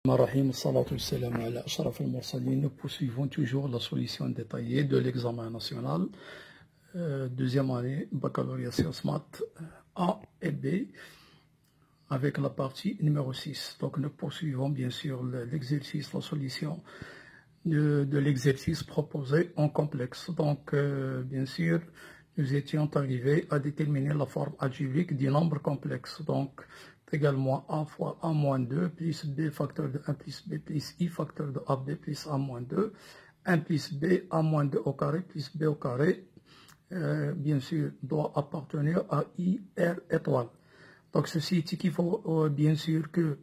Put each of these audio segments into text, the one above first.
Rahim, salatu salam ala ashraf al-mursalin. Nous poursuivons toujours la solution détaillée de l'examen national, deuxième année, baccalauréat sciences maths A et B, avec la partie numéro 6. Donc nous poursuivons bien sûr l'exercice, la solution de l'exercice proposé en complexe. Donc bien sûr, nous étions arrivés à déterminer la forme algébrique du nombre complexe. Donc également a fois a moins 2 plus b facteur de 1 plus b plus i facteur de ab plus a moins 2, 1 plus b a moins 2 au carré plus b au carré, bien sûr, doit appartenir à i r étoile. Donc ceci équivaut bien sûr que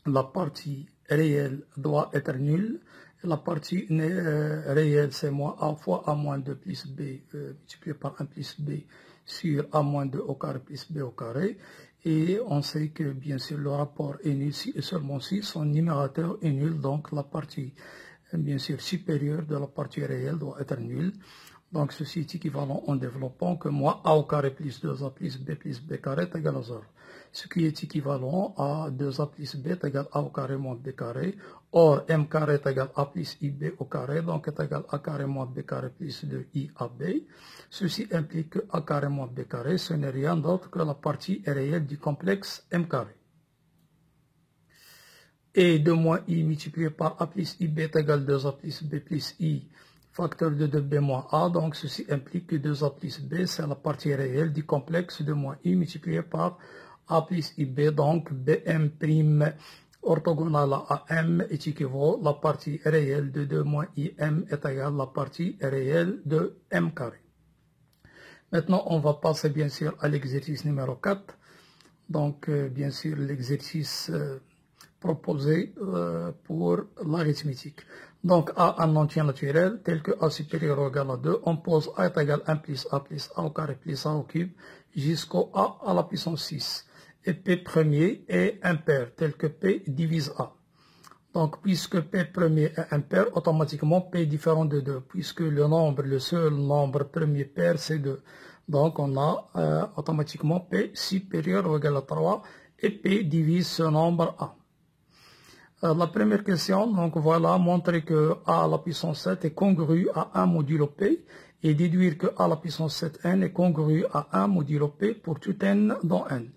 la partie réelle doit être nulle. La partie réelle, c'est moins a fois a moins 2 plus b multiplié par 1 plus b sur a moins 2 au carré plus b au carré. Et on sait que bien sûr le rapport est nul si et seulement si son numérateur est nul. Donc la partie bien sûr supérieure de la partie réelle doit être nulle. Donc ceci est équivalent en développant que moins a au carré plus 2a plus b carré est égal à 0. Ce qui est équivalent à 2a plus b est égal à a au carré moins b carré. Or m carré est égal à plus ib au carré, donc est égal à carré moins b carré plus 2i ab. Ceci implique que a carré moins b carré, ce n'est rien d'autre que la partie réelle du complexe m carré. Et 2 moins i multiplié par a plus ib est égal à 2a plus b plus i facteur de 2b moins a, donc ceci implique que 2a plus b, c'est la partie réelle du complexe de moins i multiplié par a plus ib, donc bm prime orthogonale à m est équivaut la partie réelle de 2 moins im est égale à la partie réelle de m carré. Maintenant, on va passer bien sûr à l'exercice numéro 4. Donc, bien sûr, l'exercice proposé pour l'arithmétique. Donc, A un entier naturel, tel que A supérieur ou égal à 2, on pose A est égal à 1 plus A plus A au carré plus A au cube, jusqu'au A à la puissance 6. Et P premier est impair, tel que P divise A. Donc, puisque P premier est impair, automatiquement P est différent de 2, puisque le seul nombre premier pair, c'est 2. Donc, on a automatiquement P supérieur ou égal à 3, et P divise ce nombre A. La première question, donc voilà, montrer que A à la puissance 7 est congru à 1 modulo P, et déduire que A à la puissance 7n est congru à 1 modulo P pour tout n dans n.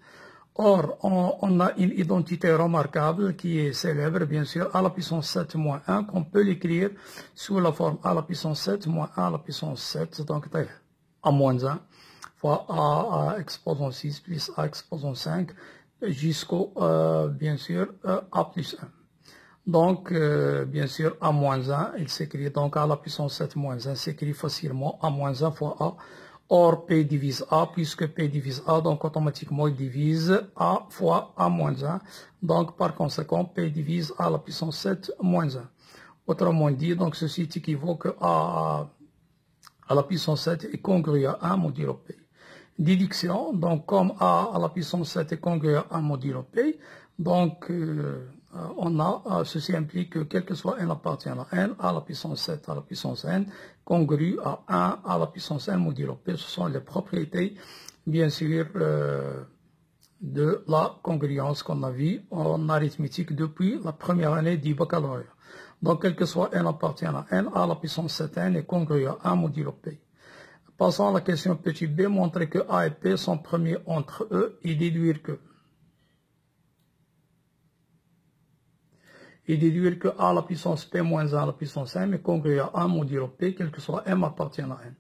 Or, on a une identité remarquable qui est célèbre, bien sûr, A à la puissance 7 moins 1, qu'on peut l'écrire sous la forme A à la puissance 7 moins 1 à la puissance 7, donc A moins 1, fois A exposant 6 plus A exposant 5, jusqu'au, bien sûr, A plus 1. Donc, bien sûr, A moins 1, il s'écrit donc A à la puissance 7 moins 1, s'écrit facilement A moins 1 fois A. Or, P divise A, puisque P divise A, donc automatiquement il divise A fois A moins 1. Donc, par conséquent, P divise A à la puissance 7 moins 1. Autrement dit, donc ceci équivaut que A à la puissance 7 est congru à 1 modulo P. Déduction, donc comme A à la puissance 7 est congru à 1 modulo P, donc on a, ceci implique que quel que soit n appartient à n, A à la puissance 7 à la puissance n, congru à 1 à la puissance n modulo P. Ce sont les propriétés, bien sûr, de la congruence qu'on a vu en arithmétique depuis la première année du baccalauréat. Donc, quel que soit n appartient à n, A à la puissance 7n est congru à 1 modulo P. Passons à la question petit b, montrer que A et P sont premiers entre eux et déduire que A à la puissance P moins 1 à la puissance m est congru à 1 modulo P, quel que soit m appartient à n.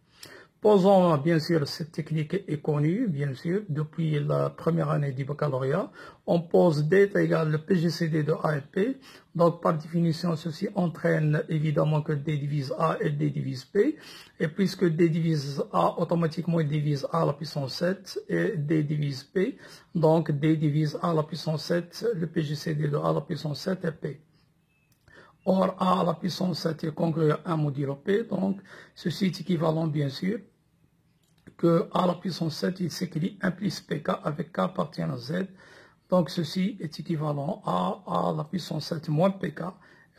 Posons, bien sûr, cette technique est connue, bien sûr, depuis la première année du baccalauréat. On pose D est égal le PGCD de A et P. Donc, par définition, ceci entraîne évidemment que D divise A et D divise P. Et puisque D divise A, automatiquement, il divise A à la puissance 7 et D divise P. Donc, D divise A à la puissance 7, le PGCD de A à la puissance 7 est P. Or, A à la puissance 7 est congru à 1 modulo P. Donc, ceci est équivalent, bien sûr, que A à la puissance 7, il s'écrit 1 plus pk avec k appartient à z. Donc, ceci est équivalent à A à la puissance 7 moins pk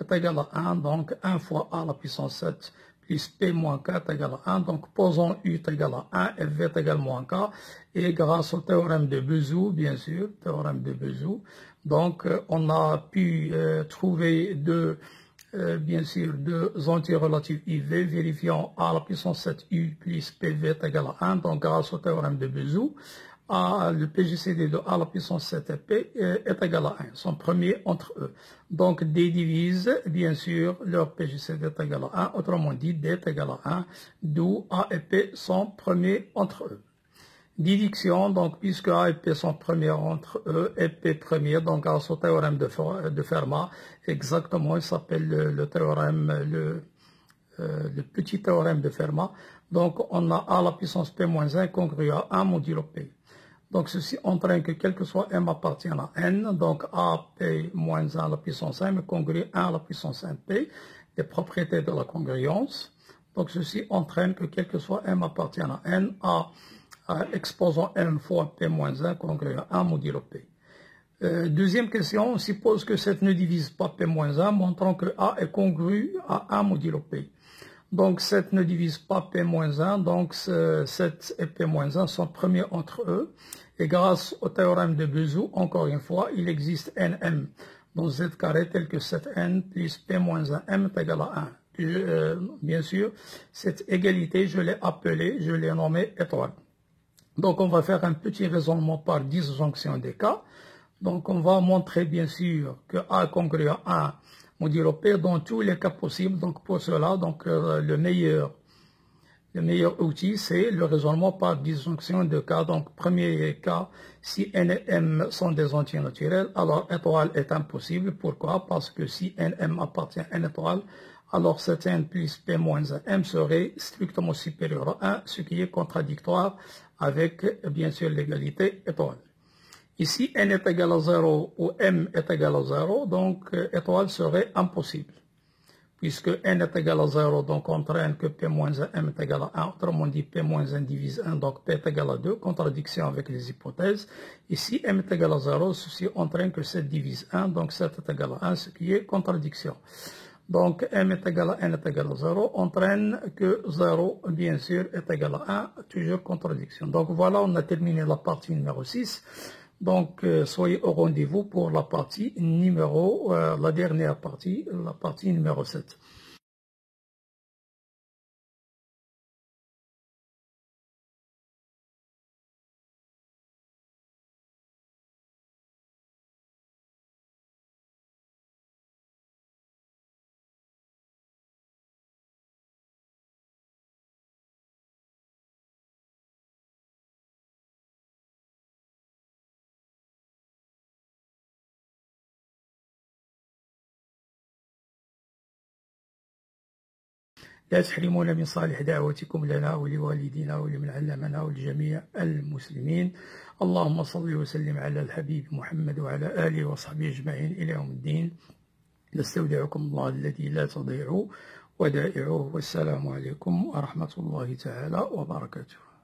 est égal à 1. Donc, 1 fois A à la puissance 7 plus p moins k est égal à 1. Donc, posons u est égal à 1 et v est égal à moins k. Et grâce au théorème de Bézout, bien sûr, théorème de Bézout, Donc, on a pu trouver bien sûr, deux antirelatifs IV vérifiant A à la puissance 7U plus PV est égal à 1, donc grâce au théorème de Bézout, le PGCD de A à la puissance 7P est égal à 1, son premier entre eux. Donc D divise, bien sûr, leur PGCD est égal à 1, autrement dit, D est égal à 1, d'où A et P sont premiers entre eux. Division, donc puisque A et P sont premiers entre eux et P premier, donc grâce au théorème de Fermat, exactement, il s'appelle le théorème, le petit théorème de Fermat. Donc on a A à la puissance P-1 congru à 1 modulo P. Donc ceci entraîne que quel que soit M appartienne à N, donc A P-1 à la puissance M congru 1 à la puissance 1P, les propriétés de la congruence. Donc ceci entraîne que quel que soit M appartienne à N, A exposant M fois P-1 congru à 1 modulo P. Deuxième question, on suppose que 7 ne divise pas P-1, montrant que A est congru à 1 modulo P. Donc 7 ne divise pas P-1, donc 7 et P-1 sont premiers entre eux. Et grâce au théorème de Bézout, encore une fois, il existe Nm dans Z carré tel que 7N plus P-1M est égal à 1. Bien sûr, cette égalité, je l'ai nommée étoile. Donc on va faire un petit raisonnement par disjonction des cas. Donc on va montrer bien sûr que A est congru à 1 modulo P dans tous les cas possibles. Donc pour cela, donc, le meilleur outil, c'est le raisonnement par disjonction de cas. Donc premier cas, si N et M sont des entiers naturels, alors étoile est impossible. Pourquoi? Parce que si Nm appartient à N étoile, alors 7N plus P moins M serait strictement supérieur à 1, ce qui est contradictoire avec, bien sûr, l'égalité étoile. Ici, N est égal à 0 ou M est égal à 0, donc étoile serait impossible. Puisque N est égal à 0, donc entraîne que P moins 1, M est égal à 1, autrement dit P moins 1 divise 1, donc P est égal à 2, contradiction avec les hypothèses. Ici, M est égal à 0, ceci entraîne que 7 divise 1, donc 7 est égal à 1, ce qui est contradiction. Donc M est égal à N est égal à 0, entraîne que 0, bien sûr, est égal à 1, toujours contradiction. Donc voilà, on a terminé la partie numéro 6. Donc soyez au rendez-vous pour la partie numéro, la dernière partie, la partie numéro 7. لا تحرمونا من صالح دعوتكم لنا ولوالدينا ولمن علمنا ولجميع المسلمين. اللهم صل وسلم على الحبيب محمد وعلى آله وصحبه أجمعين إلى يوم الدين. نستودعكم الله الذي لا تضيع ودائعه، والسلام عليكم ورحمة الله تعالى وبركاته.